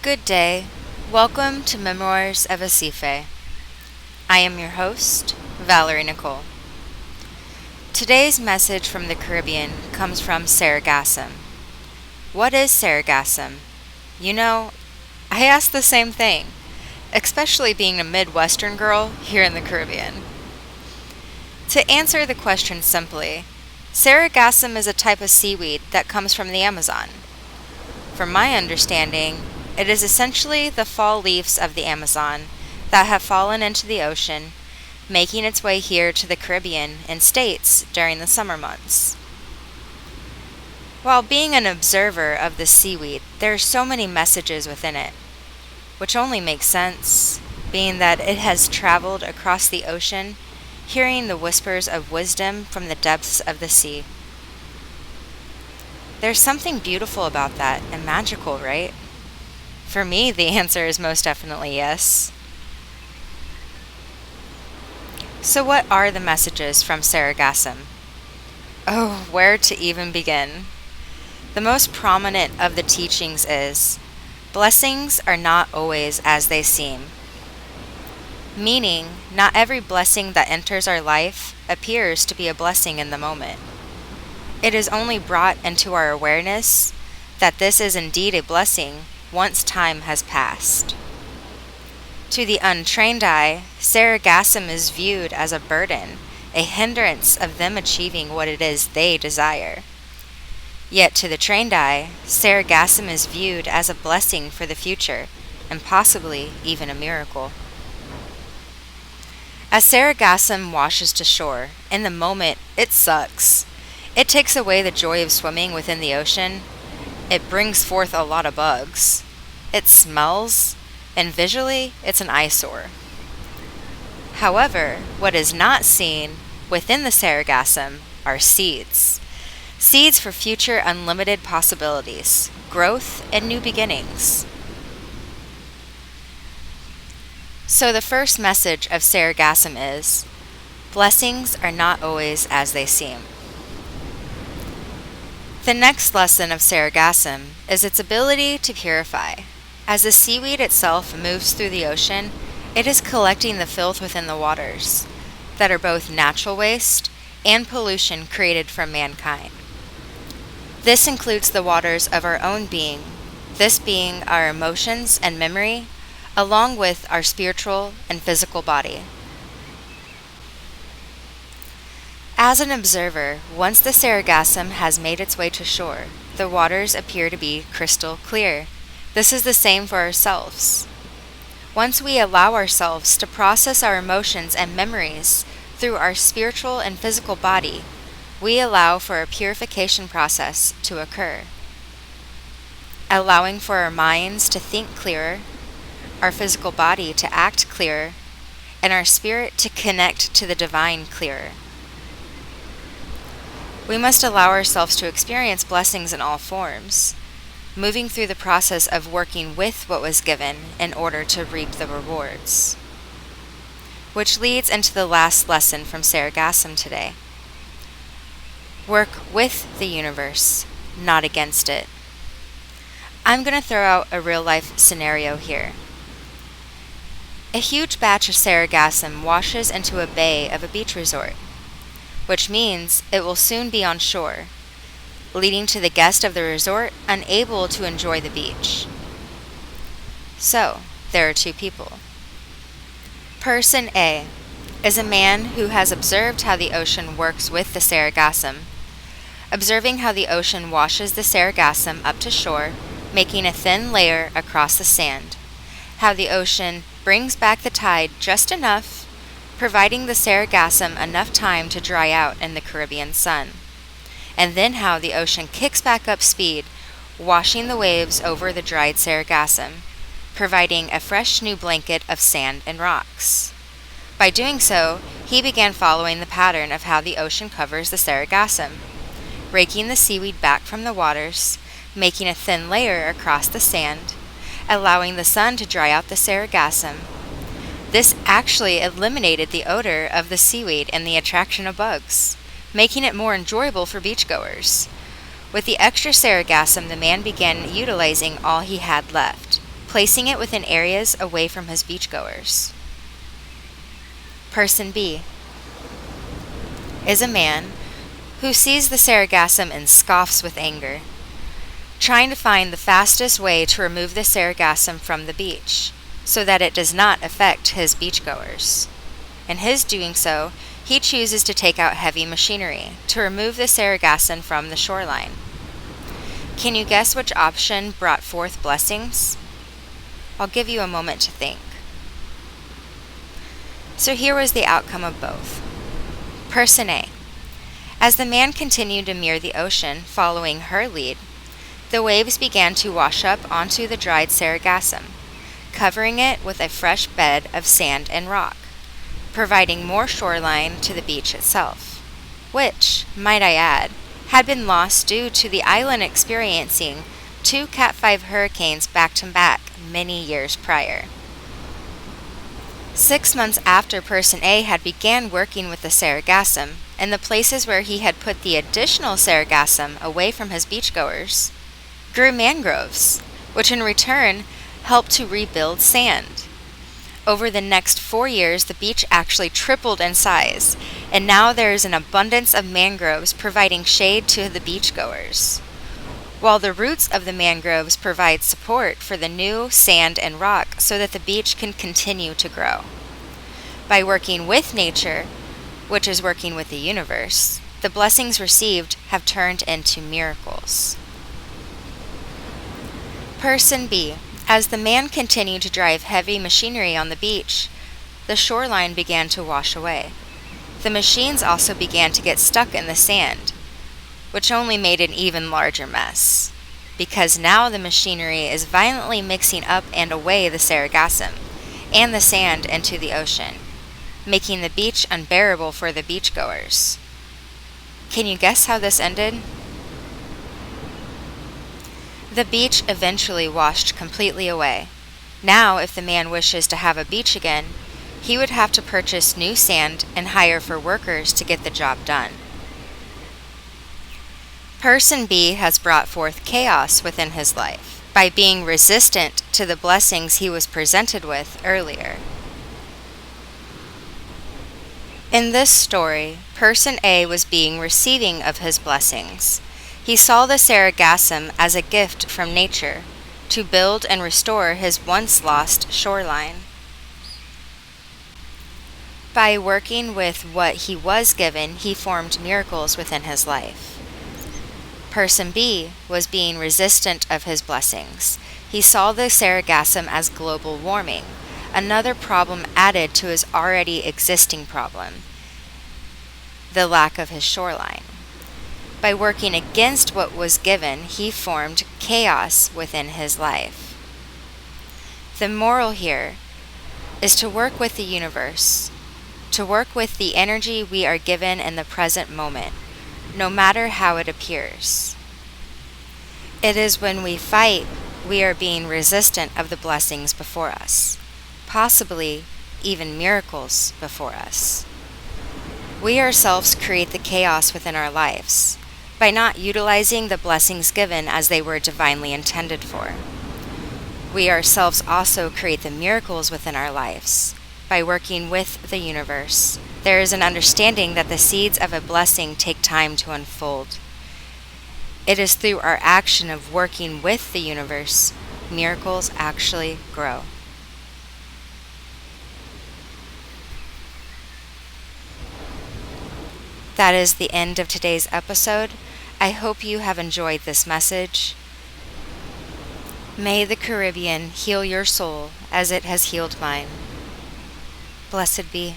Good day. Welcome to Memoirs of a Sife. I am your host, Valerie Nicole. Today's message from the Caribbean comes from Saragassum. What is Saragassum? You know, I asked the same thing, especially being a Midwestern girl here in the Caribbean. To answer the question simply, Saragassum is a type of seaweed that comes from the Amazon. From my understanding, it is essentially the fall leaves of the Amazon that have fallen into the ocean, making its way here to the Caribbean and states during the summer months. While being an observer of the seaweed, there are so many messages within it, which only makes sense, being that it has traveled across the ocean, hearing the whispers of wisdom from the depths of the sea. There's something beautiful about that and magical, right? For me, the answer is most definitely yes. So what are the messages from Saragassum? Oh, where to even begin? The most prominent of the teachings is, blessings are not always as they seem. Meaning, not every blessing that enters our life appears to be a blessing in the moment. It is only brought into our awareness that this is indeed a blessing once time has passed. To the untrained eye, Saragassum is viewed as a burden, a hindrance of them achieving what it is they desire. Yet to the trained eye, Saragassum is viewed as a blessing for the future, and possibly even a miracle. As Saragassum washes to shore, in the moment, it sucks. It takes away the joy of swimming within the ocean. It brings forth a lot of bugs. It smells, and visually, it's an eyesore. However, what is not seen within the Saragassum are seeds. Seeds for future unlimited possibilities, growth, and new beginnings. So the first message of Saragassum is, blessings are not always as they seem. The next lesson of Saragassum is its ability to purify. As the seaweed itself moves through the ocean, it is collecting the filth within the waters, that are both natural waste and pollution created from mankind. This includes the waters of our own being, this being our emotions and memory, along with our spiritual and physical body. As an observer, once the Saragassum has made its way to shore, the waters appear to be crystal clear. This is the same for ourselves. Once we allow ourselves to process our emotions and memories through our spiritual and physical body, we allow for a purification process to occur. Allowing for our minds to think clearer, our physical body to act clearer, and our spirit to connect to the divine clearer. We must allow ourselves to experience blessings in all forms, moving through the process of working with what was given in order to reap the rewards. Which leads into the last lesson from Saragassum today. Work with the universe, not against it. I'm going to throw out a real-life scenario here. A huge batch of Saragassum washes into a bay of a beach resort, which means it will soon be on shore, leading to the guest of the resort unable to enjoy the beach. So, there are two people. Person A is a man who has observed how the ocean works with the Saragassum, observing how the ocean washes the Saragassum up to shore, making a thin layer across the sand, how the ocean brings back the tide just enough, providing the Saragassum enough time to dry out in the Caribbean sun, and then how the ocean kicks back up speed, washing the waves over the dried Saragassum, providing a fresh new blanket of sand and rocks. By doing so, he began following the pattern of how the ocean covers the Saragassum, raking the seaweed back from the waters, making a thin layer across the sand, allowing the sun to dry out the Saragassum. This actually eliminated the odor of the seaweed and the attraction of bugs, making it more enjoyable for beachgoers. With the extra Saragassum, the man began utilizing all he had left, placing it within areas away from his beachgoers. Person B is a man who sees the Saragassum and scoffs with anger, trying to find the fastest way to remove the Saragassum from the beach so that it does not affect his beachgoers. In his doing so, he chooses to take out heavy machinery to remove the Saragassum from the shoreline. Can you guess which option brought forth blessings? I'll give you a moment to think. So here was the outcome of both. Person A. As the man continued to mirror the ocean, following her lead, the waves began to wash up onto the dried Saragassum, covering it with a fresh bed of sand and rock, providing more shoreline to the beach itself, which, might I add, had been lost due to the island experiencing 2 Cat 5 hurricanes back-to-back many years prior. 6 months after Person A had began working with the Saragassum, in the places where he had put the additional Saragassum away from his beachgoers, grew mangroves, which in return helped to rebuild sand. Over the next 4 years, the beach actually tripled in size, and now there is an abundance of mangroves providing shade to the beachgoers, while the roots of the mangroves provide support for the new sand and rock so that the beach can continue to grow. By working with nature, which is working with the universe, the blessings received have turned into miracles. Person B. As the man continued to drive heavy machinery on the beach, the shoreline began to wash away. The machines also began to get stuck in the sand, which only made an even larger mess, because now the machinery is violently mixing up and away the Saragassum and the sand into the ocean, making the beach unbearable for the beachgoers. Can you guess how this ended? The beach eventually washed completely away. Now, if the man wishes to have a beach again, he would have to purchase new sand and hire for workers to get the job done. Person B has brought forth chaos within his life by being resistant to the blessings he was presented with earlier. In this story, Person A was being receiving of his blessings. He saw the Saragassum as a gift from nature to build and restore his once lost shoreline. By working with what he was given, he formed miracles within his life. Person B was being resistant of his blessings. He saw the Saragassum as global warming, another problem added to his already existing problem, the lack of his shoreline. By working against what was given, he formed chaos within his life. The moral here is to work with the universe, to work with the energy we are given in the present moment, no matter how it appears. It is when we fight we are being resistant of the blessings before us, possibly even miracles before us. We ourselves create the chaos within our lives by not utilizing the blessings given as they were divinely intended for. We ourselves also create the miracles within our lives by working with the universe. There is an understanding that the seeds of a blessing take time to unfold. It is through our action of working with the universe, miracles actually grow. That is the end of today's episode. I hope you have enjoyed this message. May the Caribbean heal your soul as it has healed mine. Blessed be.